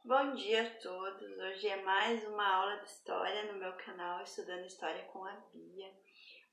Bom dia a todos, hoje é mais uma aula de História no meu canal Estudando História com a Bia.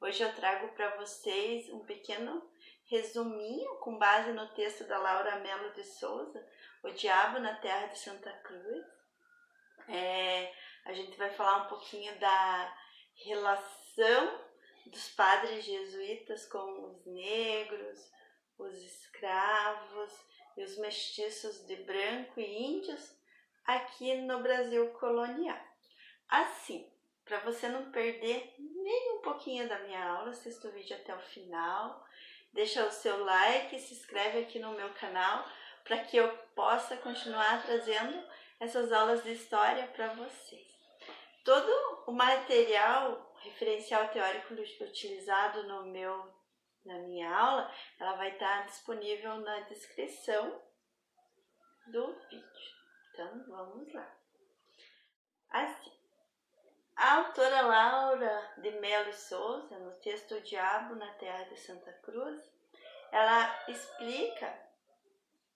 Hoje eu trago para vocês um pequeno resuminho com base no texto da Laura Melo de Souza, O Diabo na Terra de Santa Cruz. A gente vai falar um pouquinho da relação dos padres jesuítas com os negros, os escravos e os mestiços de branco e índios aqui no Brasil colonial. Assim, para você não perder nem um pouquinho da minha aula, assista o vídeo até o final, deixa o seu like, se inscreve aqui no meu canal para que eu possa continuar trazendo essas aulas de história para vocês. Todo o material referencial teórico utilizado na minha aula, ela vai estar disponível na descrição do vídeo. Então, vamos lá. Assim, a autora Laura de Melo Souza, no texto O Diabo na Terra de Santa Cruz, ela explica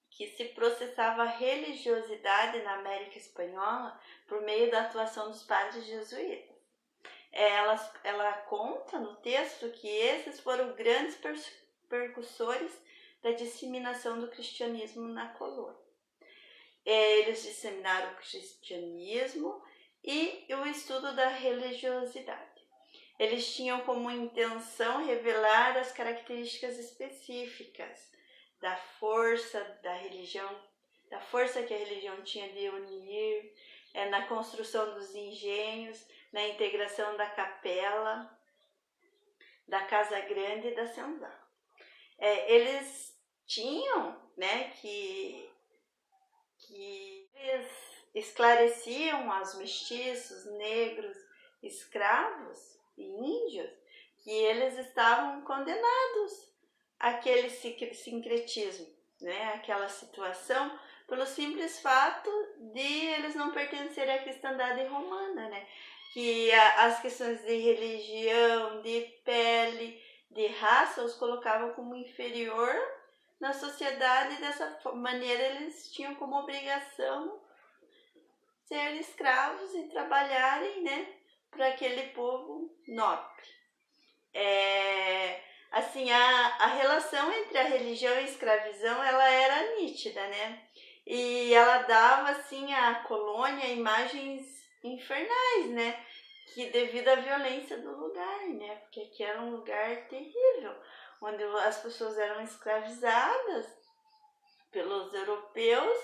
que se processava a religiosidade na América Espanhola por meio da atuação dos padres jesuítas. Ela conta no texto que esses foram grandes percussores da disseminação do cristianismo na colônia. Eles disseminaram o cristianismo e o estudo da religiosidade. Eles tinham como intenção revelar as características específicas da força da religião, da força que a religião tinha de unir, na construção dos engenhos, na integração da capela, da Casa Grande e da Senzala. Eles tinham, que eles esclareciam aos mestiços, negros, escravos e índios que eles estavam condenados àquele sincretismo, aquela situação, pelo simples fato de eles não pertencerem à cristandade romana, que as questões de religião, de pele, de raça os colocavam como inferior na sociedade. Dessa maneira eles tinham como obrigação ser escravos e trabalharem, para aquele povo nobre. Assim, a relação entre a religião e a escravidão, ela era nítida, e ela dava, assim, à colônia imagens infernais, que devido à violência do lugar, porque aqui era um lugar terrível, onde as pessoas eram escravizadas pelos europeus,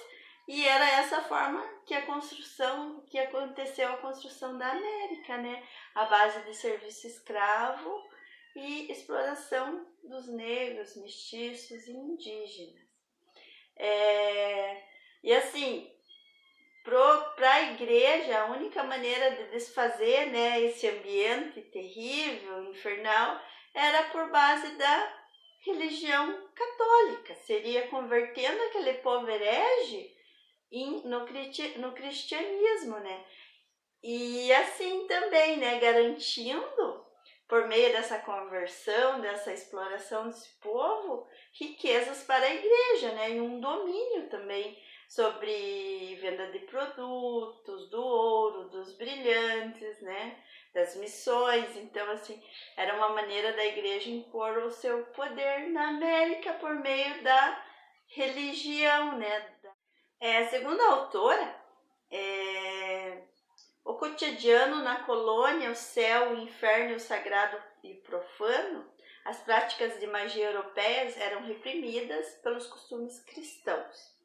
e era essa forma que aconteceu a construção da América, a base de serviço escravo e exploração dos negros, mestiços e indígenas. E assim, para a igreja, a única maneira de desfazer, esse ambiente terrível, infernal, era por base da religião católica. Seria convertendo aquele povo herege no cristianismo, E assim também, garantindo, por meio dessa conversão, dessa exploração desse povo, riquezas para a igreja, e um domínio também sobre venda de produtos, do ouro, dos brilhantes, das missões. Então, assim, era uma maneira da igreja impor o seu poder na América por meio da religião, Segundo a autora, o cotidiano na colônia, o céu, o inferno, o sagrado e o profano, as práticas de magia europeias eram reprimidas pelos costumes cristãos.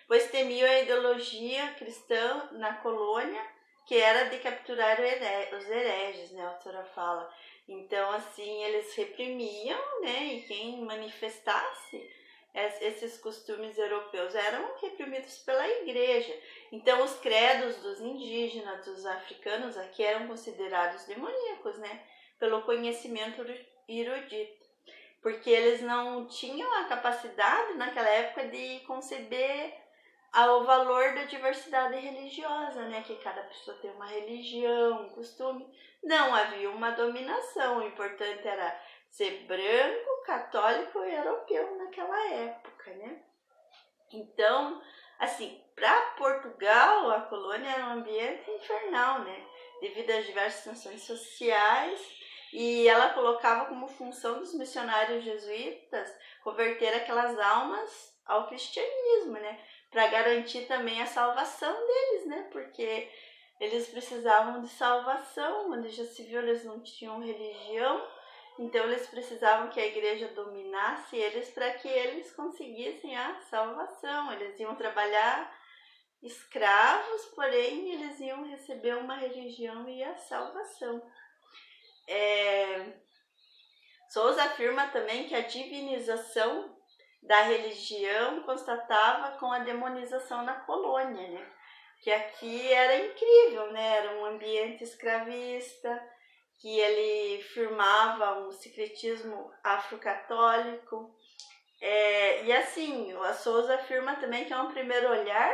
Pois temiam a ideologia cristã na colônia, que era de capturar os hereges, a autora fala. Então, assim, eles reprimiam, e quem manifestasse esses costumes europeus eram reprimidos pela igreja. Então, os credos dos indígenas, dos africanos, aqui eram considerados demoníacos, pelo conhecimento erudito, porque eles não tinham a capacidade naquela época de conceber o valor da diversidade religiosa, que cada pessoa tem uma religião, um costume. Não havia uma dominação, o importante era ser branco, católico e europeu naquela época, Então, Assim, para Portugal, a colônia era um ambiente infernal, né? Devido às diversas tensões sociais, e ela colocava como função dos missionários jesuítas converter aquelas almas ao cristianismo, né? Para garantir também a salvação deles, né? Porque eles precisavam de salvação, onde já se viu, eles não tinham religião, então eles precisavam que a igreja dominasse eles para que eles conseguissem a salvação. Eles iam trabalhar escravos, porém eles iam receber uma religião e a salvação. Sousa afirma também que a divinização da religião constatava com a demonização na colônia, né? Que aqui era incrível, né? Era um ambiente escravista, que ele firmava um secretismo afrocatólico. E assim, a Sousa afirma também que, a um primeiro olhar,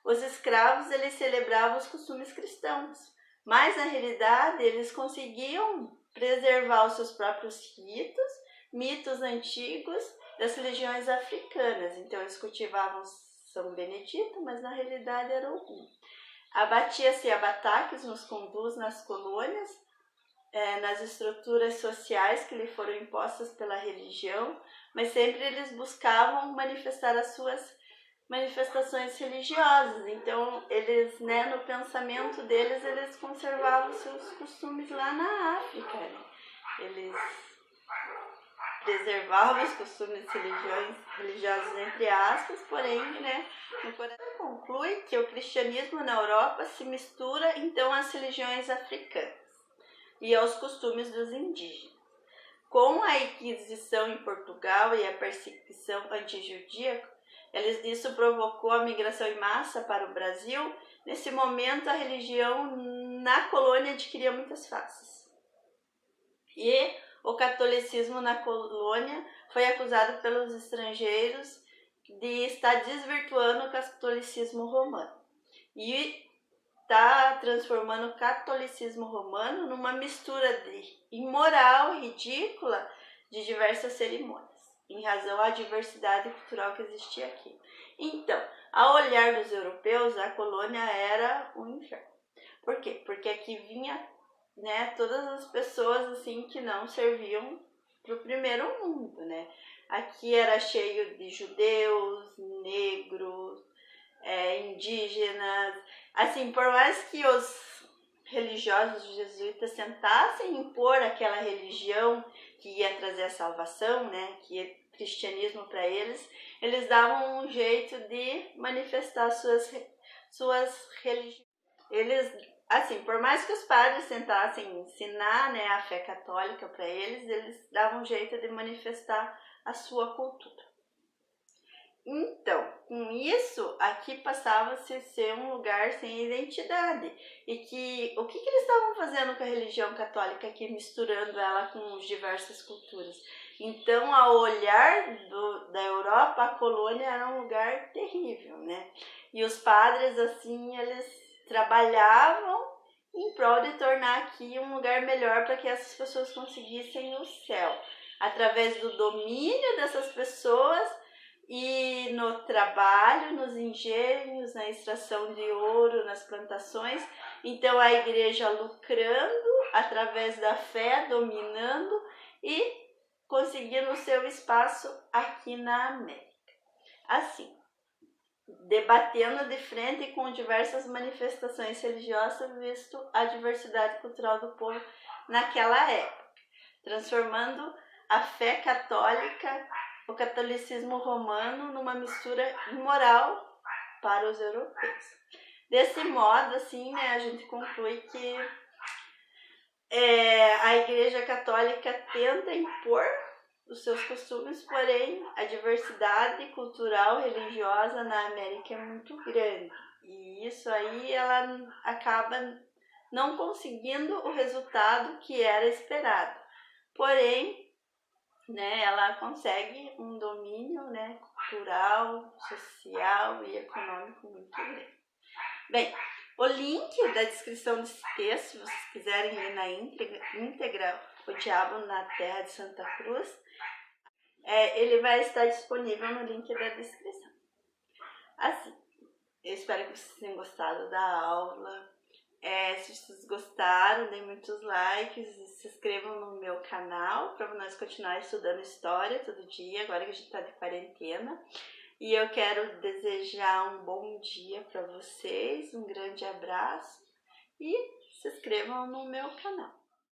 os escravos eles celebravam os costumes cristãos, mas na realidade eles conseguiam preservar os seus próprios ritos, mitos antigos das religiões africanas. Então eles cultivavam São Benedito, mas na realidade era Ogum. Abatia-se abataques nos condus nas colônias, nas estruturas sociais que lhe foram impostas pela religião, mas sempre eles buscavam manifestar as suas manifestações religiosas. Então eles, né, no pensamento deles, eles conservavam seus costumes lá na África, né? Eles preservavam os costumes religiosos entre aspas, porém, né, no coração conclui que o cristianismo na Europa se mistura então às religiões africanas e aos costumes dos indígenas. Com a Inquisição em Portugal e a perseguição antijudia, isso provocou a migração em massa para o Brasil. Nesse momento, a religião na colônia adquiria muitas faces. E o catolicismo na colônia foi acusado pelos estrangeiros de estar desvirtuando o catolicismo romano. E está transformando o catolicismo romano numa mistura de imoral, ridícula, de diversas cerimônias, em razão à diversidade cultural que existia aqui. Então, ao olhar dos europeus, a colônia era um inferno. Por quê? Porque aqui vinha, né, todas as pessoas assim que não serviam para o primeiro mundo, né? Aqui era cheio de judeus, negros, indígenas. Assim, por mais que os religiosos jesuítas tentassem impor aquela religião que ia trazer a salvação, né, que ia cristianismo para eles, eles davam um jeito de manifestar suas religiões. Eles, assim, por mais que os padres tentassem ensinar, né, a fé católica para eles davam um jeito de manifestar a sua cultura. Então, com isso, aqui passava-se a ser um lugar sem identidade. E que o que eles estavam fazendo com a religião católica aqui, misturando ela com as diversas culturas? Então, ao olhar da Europa, a colônia era um lugar terrível, né? E os padres, assim, eles trabalhavam em prol de tornar aqui um lugar melhor para que essas pessoas conseguissem o céu. Através do domínio dessas pessoas e no trabalho, nos engenhos, na extração de ouro, nas plantações. Então a igreja lucrando através da fé, dominando e conseguindo o seu espaço aqui na América. Assim, debatendo de frente com diversas manifestações religiosas, visto a diversidade cultural do povo naquela época, transformando a fé católica, o catolicismo romano, numa mistura imoral para os europeus. Desse modo, assim, né, a gente conclui que a Igreja Católica tenta impor os seus costumes, porém a diversidade cultural religiosa na América é muito grande. E isso aí ela acaba não conseguindo o resultado que era esperado. Porém, né, ela consegue um domínio, né, cultural, social e econômico muito grande. Bem, o link da descrição desse texto, se vocês quiserem ler na íntegra, O Diabo na Terra de Santa Cruz, ele vai estar disponível no link da descrição. Assim, Eu espero que vocês tenham gostado da aula. Se vocês gostaram, deem muitos likes e se inscrevam no meu canal para nós continuar estudando história todo dia, agora que a gente está de quarentena. E eu quero desejar um bom dia para vocês, um grande abraço e se inscrevam no meu canal.